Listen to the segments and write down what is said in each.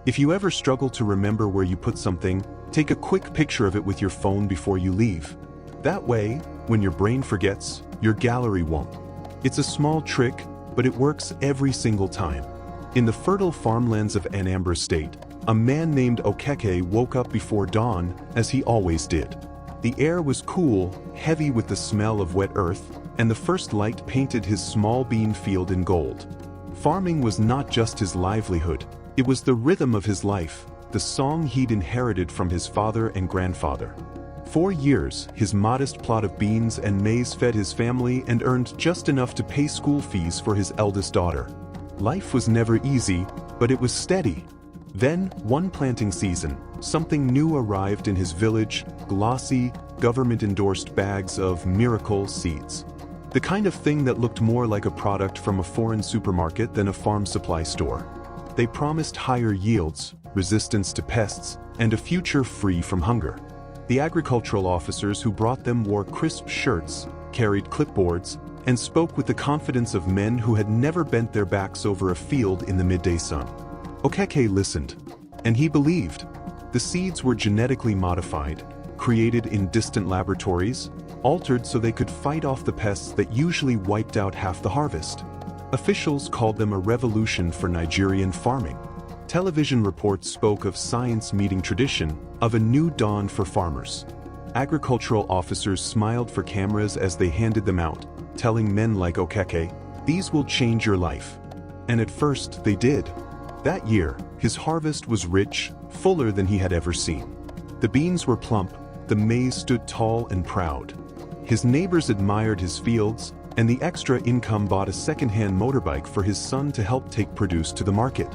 If you ever struggle to remember where you put something, take a quick picture of it with your phone before you leave. That way, when your brain forgets, your gallery won't. It's a small trick, but it works every single time. In the fertile farmlands of Anambra State, a man named Okeke woke up before dawn, as he always did. The air was cool, heavy with the smell of wet earth, and the first light painted his small bean field in gold. Farming was not just his livelihood, it was the rhythm of his life, the song he'd inherited from his father and grandfather. For years, his modest plot of beans and maize fed his family and earned just enough to pay school fees for his eldest daughter. Life was never easy, but it was steady. Then, one planting season, something new arrived in his village: glossy, government-endorsed bags of miracle seeds. The kind of thing that looked more like a product from a foreign supermarket than a farm supply store. They promised higher yields, resistance to pests, and a future free from hunger. The agricultural officers who brought them wore crisp shirts, carried clipboards, and spoke with the confidence of men who had never bent their backs over a field in the midday sun. Okeke listened, and he believed. The seeds were genetically modified, created in distant laboratories, altered so they could fight off the pests that usually wiped out half the harvest. Officials called them a revolution for Nigerian farming. Television reports spoke of science meeting tradition, of a new dawn for farmers. Agricultural officers smiled for cameras as they handed them out, telling men like Okeke, "These will change your life." And at first, they did. That year, his harvest was rich, fuller than he had ever seen. The beans were plump, the maize stood tall and proud. His neighbors admired his fields, and the extra income bought a second-hand motorbike for his son to help take produce to the market.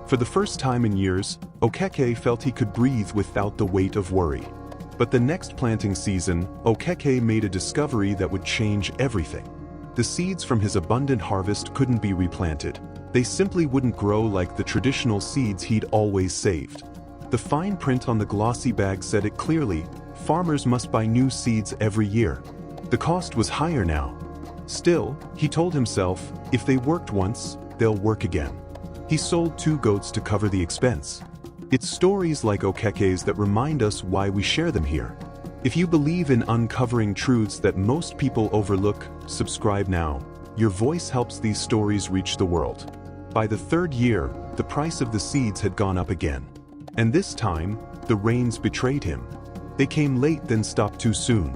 For the first time in years, Okeke felt he could breathe without the weight of worry. But the next planting season, Okeke made a discovery that would change everything. The seeds from his abundant harvest couldn't be replanted. They simply wouldn't grow like the traditional seeds he'd always saved. The fine print on the glossy bag said it clearly: farmers must buy new seeds every year. The cost was higher now. Still, he told himself, if they worked once, they'll work again. He sold 2 goats to cover the expense. It's stories like Okeke's that remind us why we share them here. If you believe in uncovering truths that most people overlook, subscribe now. Your voice helps these stories reach the world. By the 3rd year, the price of the seeds had gone up again. And this time, the rains betrayed him. They came late then stopped too soon.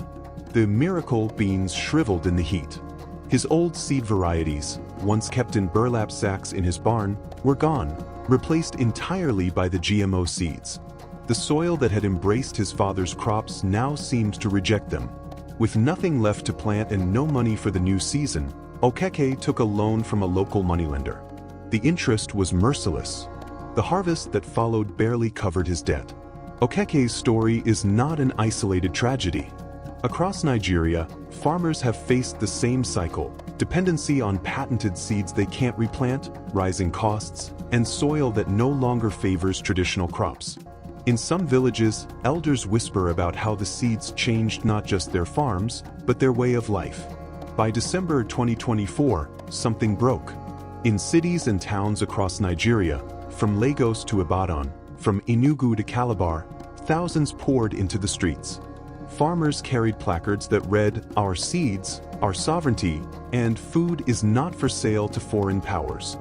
The miracle beans shriveled in the heat. His old seed varieties, once kept in burlap sacks in his barn, were gone, replaced entirely by the GMO seeds. The soil that had embraced his father's crops now seemed to reject them. With nothing left to plant and no money for the new season, Okeke took a loan from a local moneylender. The interest was merciless. The harvest that followed barely covered his debt. Okeke's story is not an isolated tragedy. Across Nigeria, farmers have faced the same cycle: dependency on patented seeds they can't replant, rising costs, and soil that no longer favors traditional crops. In some villages, elders whisper about how the seeds changed not just their farms, but their way of life. By December 2024, something broke. In cities and towns across Nigeria, from Lagos to Ibadan, from Enugu to Calabar, thousands poured into the streets. Farmers carried placards that read, "Our seeds, our sovereignty, and food is not for sale to foreign powers."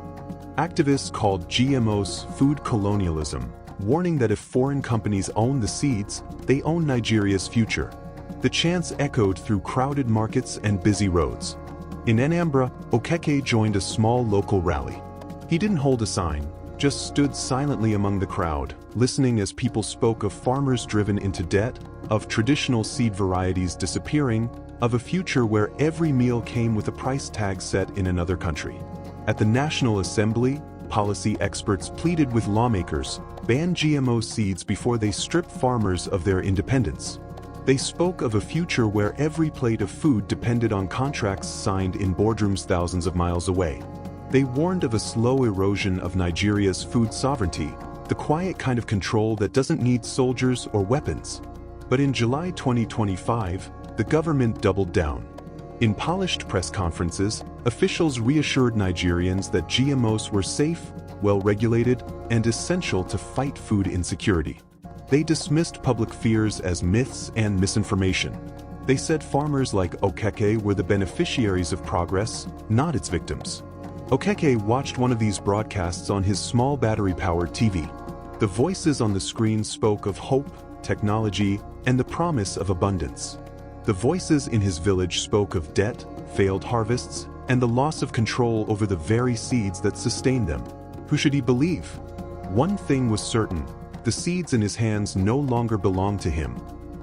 Activists called GMOs food colonialism, warning that if foreign companies own the seeds, they own Nigeria's future. The chants echoed through crowded markets and busy roads. In Anambra, Okeke joined a small local rally. He didn't hold a sign, just stood silently among the crowd, listening as people spoke of farmers driven into debt, of traditional seed varieties disappearing, of a future where every meal came with a price tag set in another country. At the National Assembly, policy experts pleaded with lawmakers: ban GMO seeds before they strip farmers of their independence. They spoke of a future where every plate of food depended on contracts signed in boardrooms thousands of miles away. They warned of a slow erosion of Nigeria's food sovereignty, the quiet kind of control that doesn't need soldiers or weapons. But in July 2025, the government doubled down. In polished press conferences, officials reassured Nigerians that GMOs were safe, well-regulated, and essential to fight food insecurity. They dismissed public fears as myths and misinformation. They said farmers like Okeke were the beneficiaries of progress, not its victims. Okeke watched one of these broadcasts on his small battery-powered TV. The voices on the screen spoke of hope, technology, and the promise of abundance. The voices in his village spoke of debt, failed harvests, and the loss of control over the very seeds that sustained them. Who should he believe? One thing was certain: the seeds in his hands no longer belonged to him.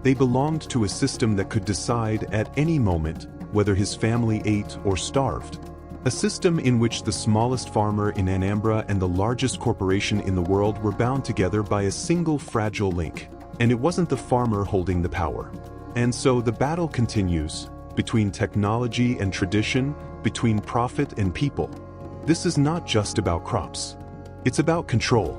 They belonged to a system that could decide at any moment whether his family ate or starved. A system in which the smallest farmer in Anambra and the largest corporation in the world were bound together by a single fragile link. And it wasn't the farmer holding the power. And so the battle continues, between technology and tradition, between profit and people. This is not just about crops. It's about control.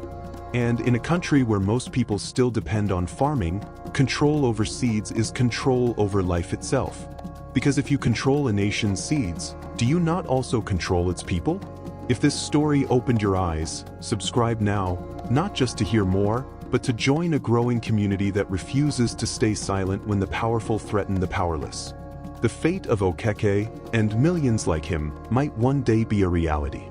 And in a country where most people still depend on farming, control over seeds is control over life itself. Because if you control a nation's seeds, do you not also control its people? If this story opened your eyes, subscribe now, not just to hear more, but to join a growing community that refuses to stay silent when the powerful threaten the powerless. The fate of Okeke, and millions like him, might one day be a reality.